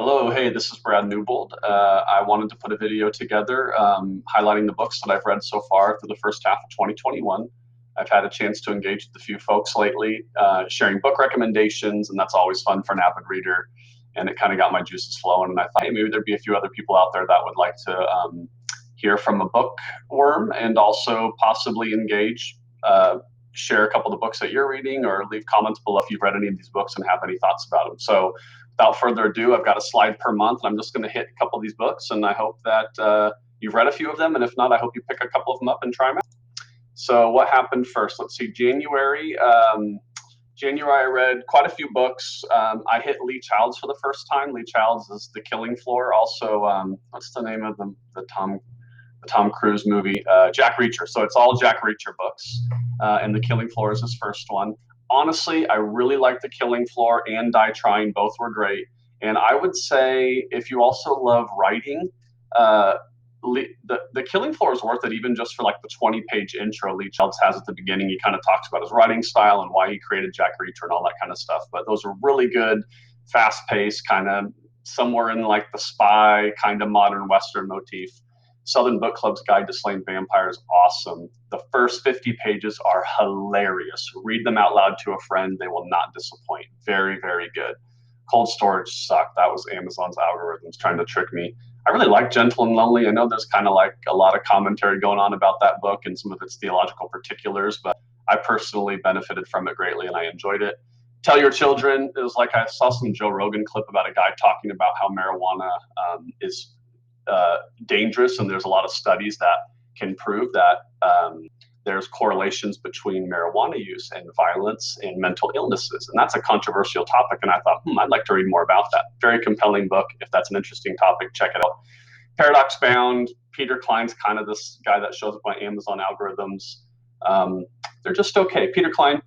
Hello, hey, this is Brad Newbold. I wanted to put a video together highlighting the books that I've read so far through the first half of 2021. I've had a chance to engage with a few folks lately, sharing book recommendations, and that's always fun for an avid reader. And it kind of got my juices flowing, and I thought, hey, maybe there'd be a few other people out there that would like to hear from a bookworm and also possibly engage, share a couple of the books that you're reading, or leave comments below if you've read any of these books and have any thoughts about them. So without further ado, I've got a slide per month, and I'm just going to hit a couple of these books, and I hope that you've read a few of them, and if not, I hope you pick a couple of them up and try them out. So what happened first? Let's see, January, I read quite a few books. I hit Lee Childs for the first time. Lee Childs is The Killing Floor. Also, what's the name of the Tom Cruise movie? Jack Reacher. So it's all Jack Reacher books, and The Killing Floor is his first one. Honestly, I really liked The Killing Floor and Die Trying. Both were great. And I would say if you also love writing, the Killing Floor is worth it, even just for like the 20-page intro Lee Childs has at the beginning. He kind of talks about his writing style and why he created Jack Reacher and all that kind of stuff. But those are really good, fast-paced, kind of somewhere in like the spy kind of modern Western motif. Southern Book Club's Guide to Slaying Vampires, awesome. The first 50 pages are hilarious. Read them out loud to a friend. They will not disappoint. Very, very good. Cold Storage sucked. That was Amazon's algorithms trying to trick me. I really like Gentle and Lonely. I know there's kind of like a lot of commentary going on about that book and some of its theological particulars, but I personally benefited from it greatly and I enjoyed it. Tell Your Children, it was like I saw some Joe Rogan clip about a guy talking about how marijuana is dangerous, and there's a lot of studies that can prove that there's correlations between marijuana use and violence and mental illnesses, and that's a controversial topic, and I thought, I'd like to read more about that. Very compelling book. If that's an interesting topic, check it out. Paradox Bound, Peter Cline's kind of this guy that shows up on Amazon algorithms. They're just okay. Peter Cline,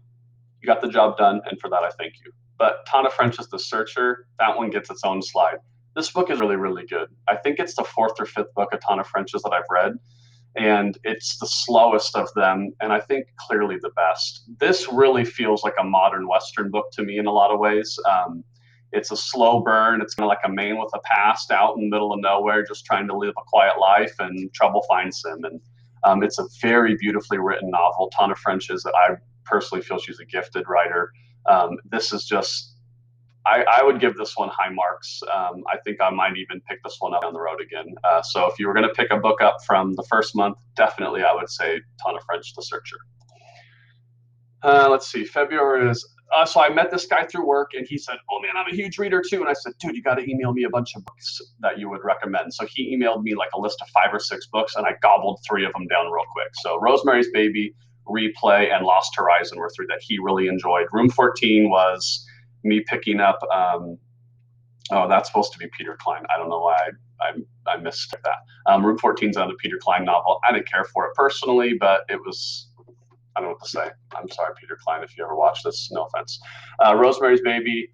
you got the job done, and for that I thank you. But Tana French's The Searcher, that one gets its own slide. This book is really, really good. I think it's the fourth or fifth book of Tana French's that I've read, and it's the slowest of them, and I think clearly the best. This really feels like a modern Western book to me in a lot of ways. It's a slow burn. It's kind of like a man with a past out in the middle of nowhere just trying to live a quiet life, and trouble finds him. And it's a very beautifully written novel. Tana French is, I personally feel she's a gifted writer. This is just, I would give this one high marks. I think I might even pick this one up on the road again. So if you were going to pick a book up from the first month, definitely I would say Tana French, The Searcher. Let's see, February is, so I met this guy through work, and he said, oh man, I'm a huge reader too. And I said, dude, you got to email me a bunch of books that you would recommend. So he emailed me like a list of 5 or 6 books, and I gobbled 3 of them down real quick. So Rosemary's Baby, Replay, and Lost Horizon were 3 that he really enjoyed. Room 14 was me picking up, oh, that's supposed to be Peter Cline. I don't know why I missed that. Room 14 is another Peter Cline novel. I didn't care for it personally, but it was, I don't know what to say. I'm sorry, Peter Cline, if you ever watch this, no offense. Rosemary's Baby,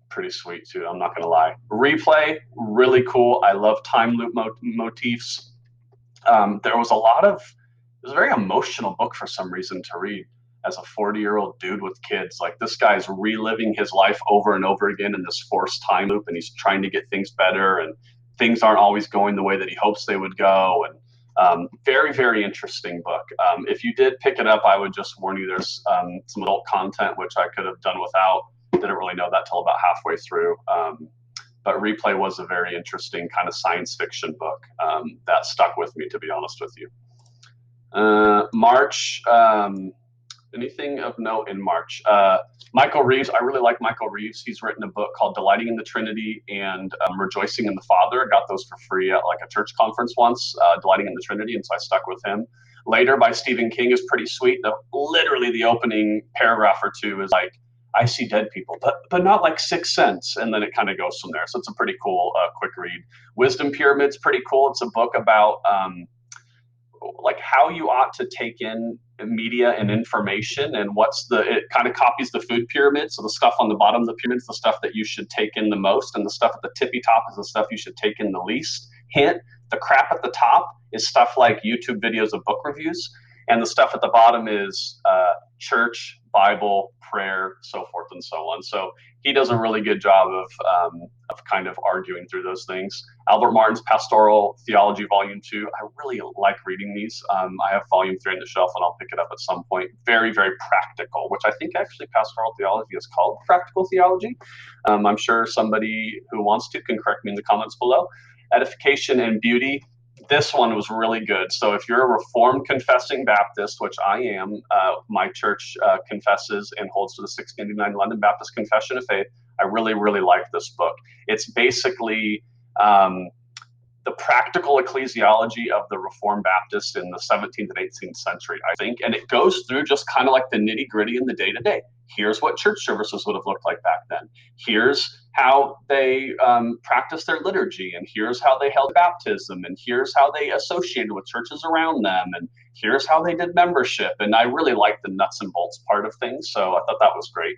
pretty sweet too, I'm not gonna lie. Replay, really cool. I love time loop motifs. There was it was a very emotional book for some reason to read. As a 40-year-old dude with kids, like this guy's reliving his life over and over again in this forced time loop, and he's trying to get things better, and things aren't always going the way that he hopes they would go. And very, very interesting book. If you did pick it up, I would just warn you, there's some adult content, which I could have done without. Didn't really know that till about halfway through. But Replay was a very interesting kind of science fiction book that stuck with me, to be honest with you. March, anything of note in March? Michael Reeves, I really like Michael Reeves. He's written a book called Delighting in the Trinity and Rejoicing in the Father. I got those for free at like a church conference once, Delighting in the Trinity, and so I stuck with him. Later by Stephen King is pretty sweet. Literally the opening paragraph or 2 is like, I see dead people, but not like Sixth Sense, and then it kind of goes from there. So it's a pretty cool, quick read. Wisdom Pyramid's pretty cool. It's a book about like how you ought to take in media and information, and it kind of copies the food pyramid. So the stuff on the bottom of the pyramid is the stuff that you should take in the most, and the stuff at the tippy top is the stuff you should take in the least. Hint, the crap at the top is stuff like YouTube videos of book reviews, and the stuff at the bottom is church, Bible, prayer, so forth and so on. So he does a really good job of kind of arguing through those things. Albert Martin's Pastoral Theology Volume 2. I really like reading these. I have Volume 3 on the shelf, and I'll pick it up at some point. Very, very practical, which I think actually Pastoral Theology is called Practical Theology. I'm sure somebody who wants to can correct me in the comments below. Edification and Beauty. This one was really good. So if you're a Reformed confessing Baptist, which I am, my church confesses and holds to the 1689 London Baptist Confession of Faith. I really, really like this book. It's basically the practical ecclesiology of the Reformed Baptists in the 17th and 18th century, I think. And it goes through just kind of like the nitty gritty in the day to day. Here's what church services would have looked like back then. Here's how they practiced their liturgy, and here's how they held baptism, and here's how they associated with churches around them, and here's how they did membership. And I really like the nuts and bolts part of things, so I thought that was great.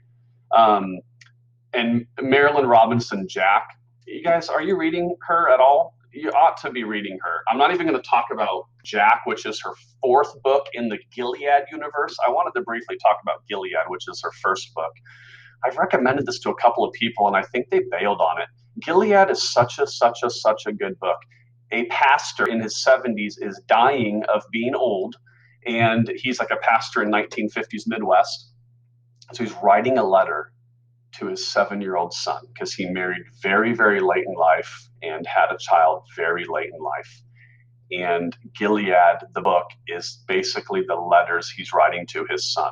And Marilynne Robinson Jack, you guys, are you reading her at all? You ought to be reading her. I'm not even going to talk about Jack, which is her 4th book in the Gilead universe. I wanted to briefly talk about Gilead, which is her 1st book. I've recommended this to a couple of people, and I think they bailed on it. Gilead is such a good book. A pastor in his 70s is dying of being old, and he's like a pastor in 1950s Midwest. So he's writing a letter to his 7-year-old son because he married very, very late in life and had a child very late in life. And Gilead, the book, is basically the letters he's writing to his son.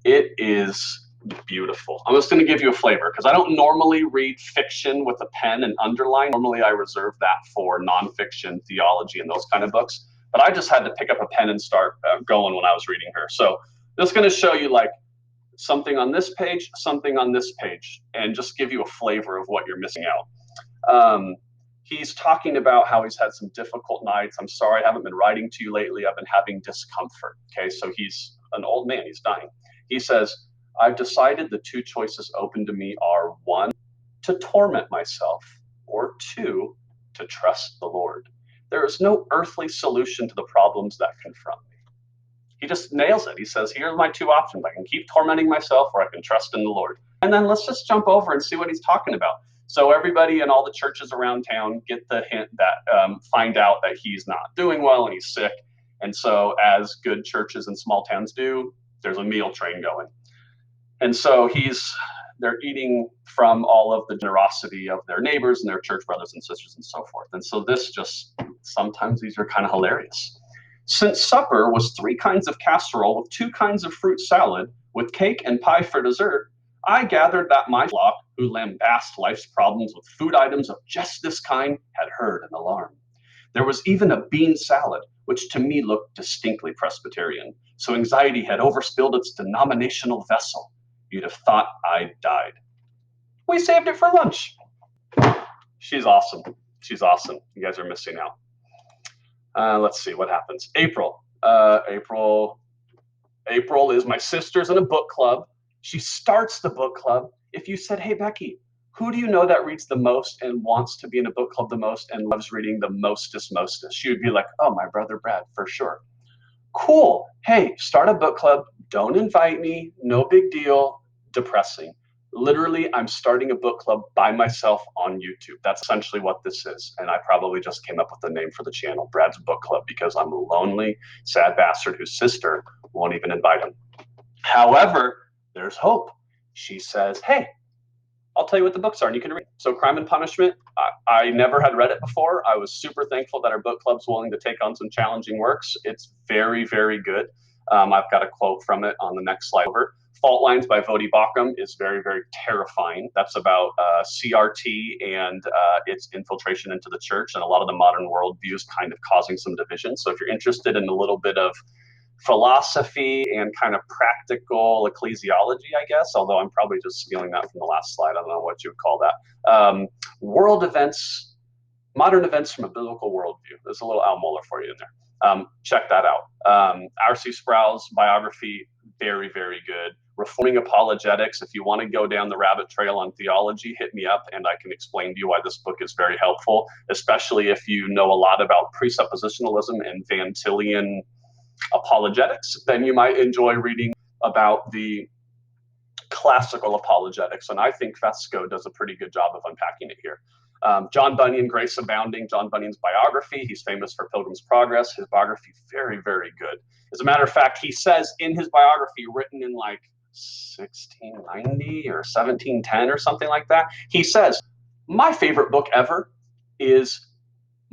It is beautiful. I'm just going to give you a flavor because I don't normally read fiction with a pen and underline. Normally I reserve that for nonfiction, theology, and those kind of books. But I just had to pick up a pen and start going when I was reading her. So I'm just going to show you like something on this page, something on this page, and just give you a flavor of what you're missing out. He's talking about how he's had some difficult nights. I'm sorry, I haven't been writing to you lately. I've been having discomfort. Okay, so he's an old man. He's dying. He says, I've decided the 2 choices open to me are 1, to torment myself, or 2, to trust the Lord. There is no earthly solution to the problems that confront me. He just nails it. He says, here's my 2 options. I can keep tormenting myself, or I can trust in the Lord. And then let's just jump over and see what he's talking about. So everybody in all the churches around town get the hint that find out that he's not doing well and he's sick. And so as good churches in small towns do, there's a meal train going. And so they're eating from all of the generosity of their neighbors and their church brothers and sisters and so forth. And so sometimes these are kind of hilarious. Since supper was 3 kinds of casserole with 2 kinds of fruit salad with cake and pie for dessert, I gathered that my flock, who lambast life's problems with food items of just this kind, had heard an alarm. There was even a bean salad, which to me looked distinctly Presbyterian, so anxiety had overspilled its denominational vessel. You'd have thought I'd died. We saved it for lunch. She's awesome. She's awesome. You guys are missing out. Let's see what happens. April. April is my sister's in a book club. She starts the book club. If you said, hey, Becky, who do you know that reads the most and wants to be in a book club the most and loves reading the mostest? She would be like, oh, my brother Brad, for sure. Cool. Hey, start a book club. Don't invite me. No big deal. Depressing. Literally, I'm starting a book club by myself on YouTube. That's essentially what this is. And I probably just came up with the name for the channel, Brad's Book Club, because I'm a lonely, sad bastard whose sister won't even invite him. However, there's hope. She says, hey, I'll tell you what the books are and you can read. So Crime and Punishment, I never had read it before. I was super thankful that our book club's willing to take on some challenging works. It's very, very good. I've got a quote from it on the next slide over. Fault Lines by Voddie Baucham is very, very terrifying. That's about CRT and its infiltration into the church and a lot of the modern worldviews kind of causing some division. So if you're interested in a little bit of philosophy and kind of practical ecclesiology, I guess, although I'm probably just stealing that from the last slide. I don't know what you would call that. World events, modern events from a biblical worldview. There's a little Al Mohler for you in there. Check that out. R.C. Sproul's biography, very, very good. Reforming Apologetics. If you want to go down the rabbit trail on theology, hit me up and I can explain to you why this book is very helpful, especially if you know a lot about presuppositionalism and Van Tillian apologetics. Then you might enjoy reading about the classical apologetics, and I think Fesco does a pretty good job of unpacking it here. John Bunyan, Grace Abounding, John Bunyan's biography. He's famous for Pilgrim's Progress. His biography, very, very good. As a matter of fact, he says in his biography, written in like 1690 or 1710 or something like that, he says, my favorite book ever is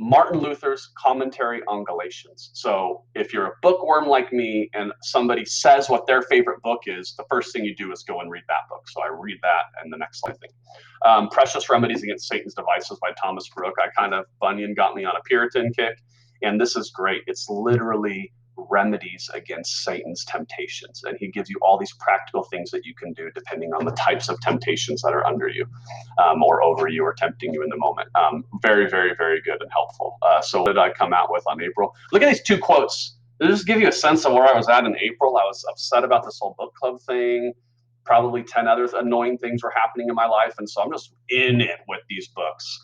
Martin Luther's commentary on Galatians. So if you're a bookworm like me and somebody says what their favorite book is, the first thing you do is go and read that book. So I read that and the next slide thing. Precious Remedies Against Satan's Devices by Thomas Brooke. Bunyan got me on a Puritan kick, and this is great. It's literally remedies against Satan's temptations. And he gives you all these practical things that you can do depending on the types of temptations that are under you or over you or tempting you in the moment. Very, very, very good and helpful. So what did I come out with on April? Look at these two quotes. They'll just give you a sense of where I was at in April. I was upset about this whole book club thing. Probably 10 other annoying things were happening in my life. And so I'm just in it with these books.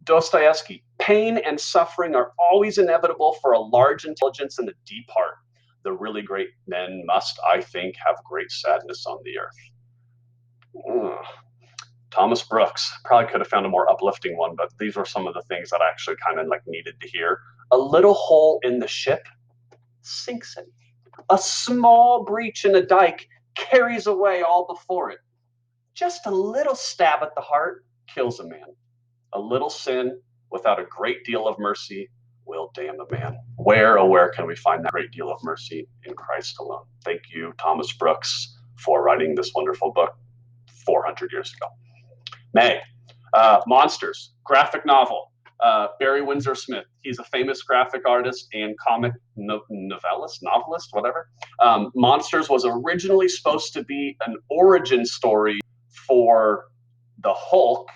Dostoevsky, pain and suffering are always inevitable for a large intelligence and a deep heart. The really great men must, I think, have great sadness on the earth. Thomas Brooks, probably could have found a more uplifting one, but these were some of the things that I actually kind of like needed to hear. A little hole in the ship sinks it. A small breach in a dike carries away all before it. Just a little stab at the heart kills a man. A little sin without a great deal of mercy will damn a man. Where, oh, where can we find that great deal of mercy? In Christ alone. Thank you, Thomas Brooks, for writing this wonderful book 400 years ago. May. Monsters, graphic novel. Barry Windsor Smith. He's a famous graphic artist and comic novelist, whatever. Monsters was originally supposed to be an origin story for the Hulk,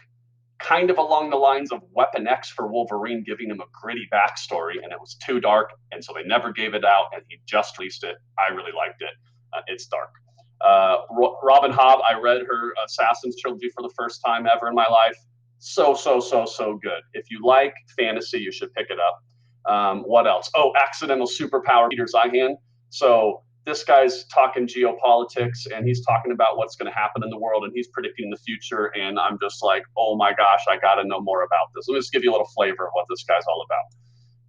kind of along the lines of Weapon X for Wolverine, giving him a gritty backstory, and it was too dark, and so they never gave it out, and he just released it. I really liked it. It's dark. Robin Hobb, I read her Assassin's trilogy for the first time ever in my life. So good. If you like fantasy, you should pick it up. What else? Oh, Accidental Superpower, Peter Zeihan. So this guy's talking geopolitics, and he's talking about what's going to happen in the world, and he's predicting the future, and I'm just like, oh my gosh, I got to know more about this. Let me just give you a little flavor of what this guy's all about.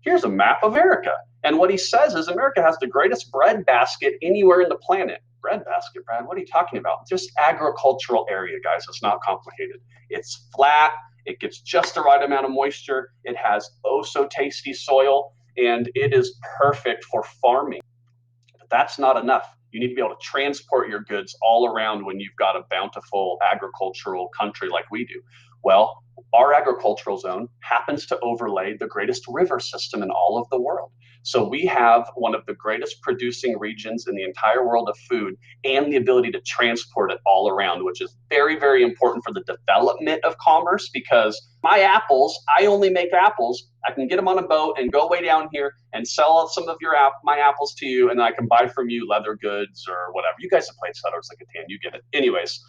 Here's a map of America, and what he says is America has the greatest bread basket anywhere in the planet. Bread basket, Brad, what are you talking about? Just agricultural area, guys. It's not complicated. It's flat. It gets just the right amount of moisture. It has oh so tasty soil, and it is perfect for farming. That's not enough. You need to be able to transport your goods all around when you've got a bountiful agricultural country like we do. Well, our agricultural zone happens to overlay the greatest river system in all of the world. So we have one of the greatest producing regions in the entire world of food and the ability to transport it all around, which is very, very important for the development of commerce, because my apples, I only make apples. I can get them on a boat and go way down here and sell some of my apples to you, and I can buy from you leather goods or whatever. You guys have played Settlers of Catan, you get it. Anyways,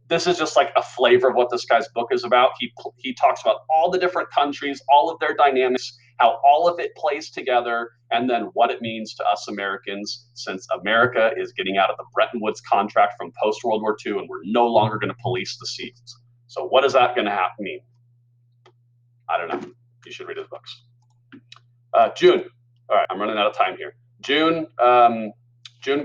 this is just like a flavor of what this guy's book is about. He talks about all the different countries, all of their dynamics, how all of it plays together, and then what it means to us Americans, since America is getting out of the Bretton Woods contract from post-World War II, and we're no longer going to police the seas. So what is that going to mean? I don't know. You should read his books. June. All right, I'm running out of time here. June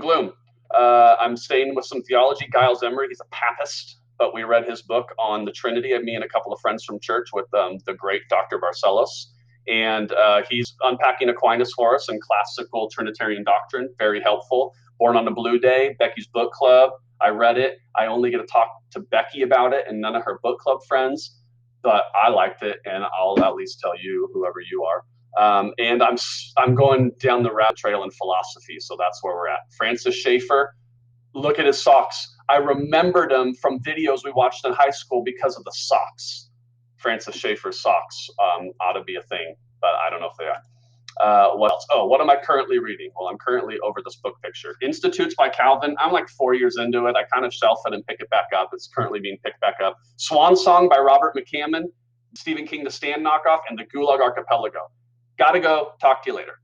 Gloom. I'm staying with some theology. Giles Emery, he's a Papist, but we read his book on the Trinity, me and a couple of friends from church with the great Dr. Barcelos. And he's unpacking Aquinas for us in classical Trinitarian doctrine, very helpful. Born on a Blue Day, Becky's Book Club. I read it. I only get to talk to Becky about it and none of her book club friends, but I liked it, and I'll at least tell you, whoever you are. And I'm going down the rabbit trail in philosophy, so that's where we're at. Francis Schaeffer, look at his socks. I remembered him from videos we watched in high school because of the socks. Francis Schaeffer's socks ought to be a thing, but I don't know if they are. What else? Oh, what am I currently reading? Well, I'm currently over this book picture. Institutes by Calvin. I'm like 4 years into it. I kind of shelf it and pick it back up. It's currently being picked back up. Swan Song by Robert McCammon, Stephen King, The Stand knockoff, and The Gulag Archipelago. Gotta go. Talk to you later.